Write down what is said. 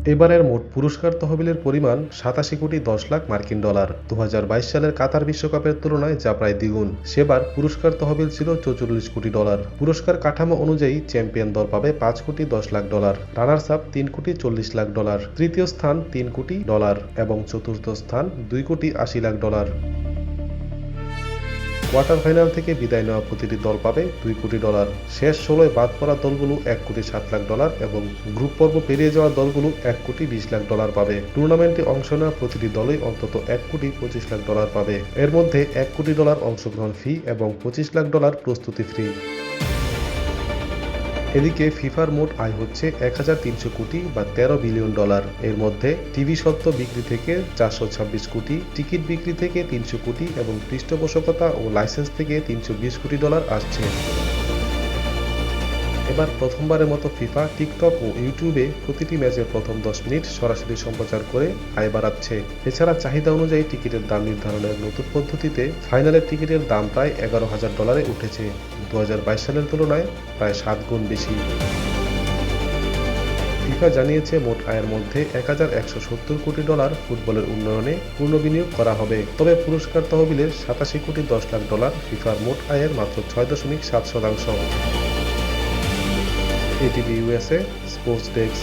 এবারের মোট পুরস্কার তহবিলের পরিমাণ 87,10,00,000 মার্কিন ডলার। 2022 সালের কাতার বিশ্বকাপের তুলনায় যা প্রায় দ্বিগুণ। সেবার পুরস্কার তহবিল ছিল 44 কোটি ডলার। পুরস্কার কাঠামো অনুযায়ী চ্যাম্পিয়ন দল পাবে 5,10,00,000 ডলার, রানার্স আপ 3,40,00,000 ডলার, তৃতীয় স্থান 3 কোটি ডলার এবং চতুর্থ স্থান 2,80,00,000 ডলার। কোয়ার্টার ফাইনাল থেকে বিদায় নেওয়া প্রতিটি দল পাবে 2 কোটি ডলার। শেষ 16-য় বাদ পড়া দলগুলো 1,07,00,000 ডলার এবং গ্রুপ পর্ব পেরিয়ে যাওয়া দলগুলো 1,20,00,000 ডলার পাবে। টুর্নামেন্টে অংশ নেওয়া প্রতিটি দলই অন্তত 1,25,00,000 ডলার পাবে। এর মধ্যে 1 কোটি ডলার অংশগ্রহণ ফি এবং 25,00,000 ডলার প্রস্তুতি ফি। এদিকে ফিফার মোট আয় হচ্ছে 1,300 কোটি বা 13 বিলিয়ন ডলার। এর মধ্যে টিভি স্বত্ব বিক্রি থেকে 426 কোটি, টিকিট বিক্রি থেকে 300 কোটি এবং পৃষ্ঠপোষকতা ও লাইসেন্স থেকে 320 কোটি ডলার আসছে। এবার প্রথমবারের মতো ফিফা টিকটক ও ইউটিউবে প্রতিটি ম্যাচের প্রথম 10 মিনিট সরাসরি সম্প্রচার করে আয় বাড়াচ্ছে। এছাড়া চাহিদা অনুযায়ী টিকিটের দাম নির্ধারণের নতুন পদ্ধতিতে ফাইনালের টিকিটের দাম প্রায় 11,000 ডলারে উঠেছে, 2022 সালের তুলনায় প্রায় 7 গুণ বেশি। ফিফা জানিয়েছে মোট আয়ের মধ্যে 1,170 কোটি ডলার ফুটবলের উন্নয়নে পুনর্বিনিয়োগ করা হবে। তবে পুরস্কার তহবিলের 87,10,00,000 ডলার ফিফার মোট আয়ের মাত্র 6.7%। ATV USA sports desk.